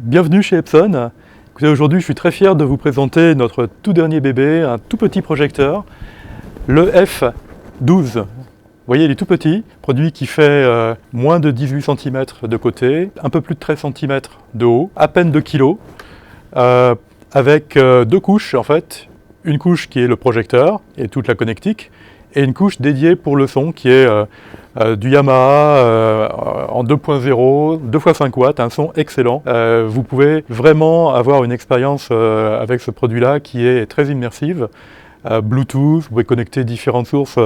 Bienvenue chez Epson. Écoutez, aujourd'hui, je suis très fier de vous présenter notre tout dernier bébé, un tout petit projecteur, le F12. Vous voyez, il est tout petit, produit qui fait moins de 18 cm de côté, un peu plus de 13 cm de haut, à peine 2 kg, avec deux couches en fait. Une couche qui est le projecteur et toute la connectique, et une couche dédiée pour le son qui est du Yamaha en 2.0, 2 x 5 watts, un son excellent. Vous pouvez vraiment avoir une expérience avec ce produit-là qui est très immersive. Bluetooth, vous pouvez connecter différentes sources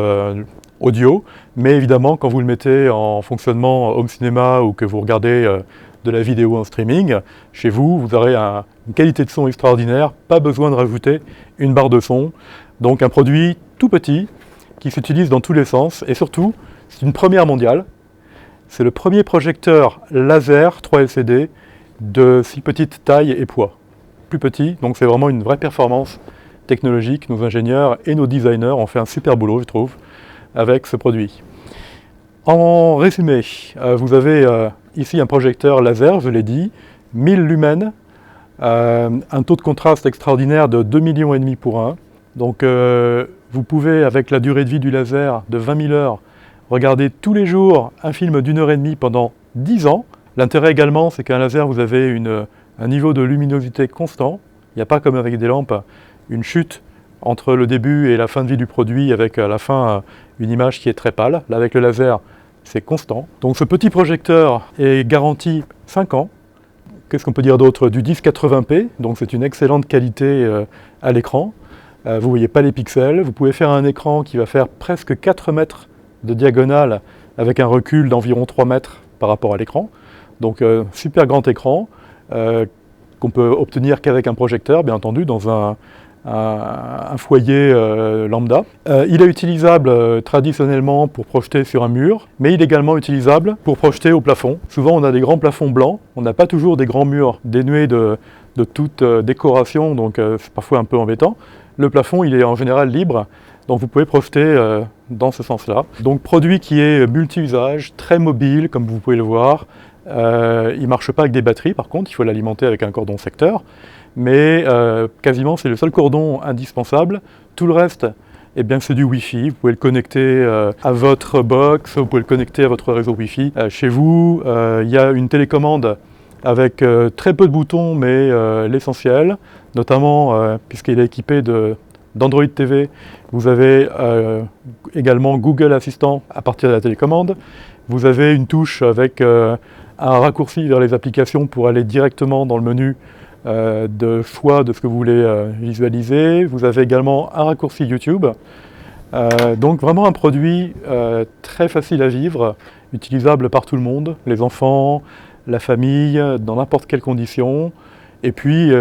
audio, mais évidemment quand vous le mettez en fonctionnement home cinéma ou que vous regardez de la vidéo en streaming, chez vous, vous aurez une qualité de son extraordinaire, pas besoin de rajouter une barre de son. Donc un produit tout petit, qui s'utilise dans tous les sens, et surtout, c'est une première mondiale. C'est le premier projecteur laser 3 LCD de si petite taille et poids. Plus petit, donc c'est vraiment une vraie performance technologique. Nos ingénieurs et nos designers ont fait un super boulot, je trouve, avec ce produit. En résumé, vous avez ici un projecteur laser, je l'ai dit, 1000 lumens, un taux de contraste extraordinaire de 2,5 millions pour 1. Donc vous pouvez, avec la durée de vie du laser de 20 000 heures, regarder tous les jours un film d'1h30 pendant 10 ans. L'intérêt également, c'est qu'un laser, vous avez un niveau de luminosité constant. Il n'y a pas comme avec des lampes, une chute entre le début et la fin de vie du produit, avec à la fin une image qui est très pâle. Là, avec le laser, c'est constant. Donc ce petit projecteur est garanti 5 ans. Qu'est-ce qu'on peut dire d'autre? Du 1080p, donc c'est une excellente qualité à l'écran. Vous ne voyez pas les pixels. Vous pouvez faire un écran qui va faire presque 4 mètres de diagonale avec un recul d'environ 3 mètres par rapport à l'écran. Donc super grand écran qu'on peut obtenir qu'avec un projecteur, bien entendu, dans un foyer lambda. Il est utilisable traditionnellement pour projeter sur un mur, mais il est également utilisable pour projeter au plafond. Souvent on a des grands plafonds blancs, on n'a pas toujours des grands murs dénués de toute décoration, donc c'est parfois un peu embêtant. Le plafond, il est en général libre, donc vous pouvez projeter dans ce sens-là. Donc produit qui est multi-usage, très mobile, comme vous pouvez le voir. Il ne marche pas avec des batteries, par contre, il faut l'alimenter avec un cordon secteur. Mais quasiment, c'est le seul cordon indispensable. Tout le reste, eh bien, c'est du Wi-Fi. Vous pouvez le connecter à votre box, vous pouvez le connecter à votre réseau Wi-Fi. Chez vous, il y a une télécommande avec très peu de boutons, mais l'essentiel, notamment puisqu'il est équipé d'Android TV, vous avez également Google Assistant à partir de la télécommande. Vous avez une touche avec un raccourci vers les applications pour aller directement dans le menu de choix de ce que vous voulez visualiser. Vous avez également un raccourci YouTube. Donc vraiment un produit très facile à vivre, utilisable par tout le monde, les enfants, la famille, dans n'importe quelle condition. Et puis,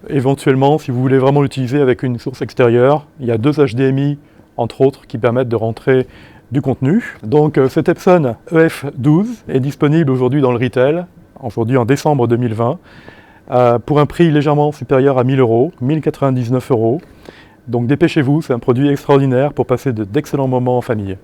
éventuellement, si vous voulez vraiment l'utiliser avec une source extérieure, il y a deux HDMI, entre autres, qui permettent de rentrer du contenu. Donc cet Epson EF12 est disponible aujourd'hui dans le retail, aujourd'hui en décembre 2020, pour un prix légèrement supérieur à 1 000 €, 1 099 €. Donc dépêchez-vous, c'est un produit extraordinaire pour passer d'excellents moments en famille.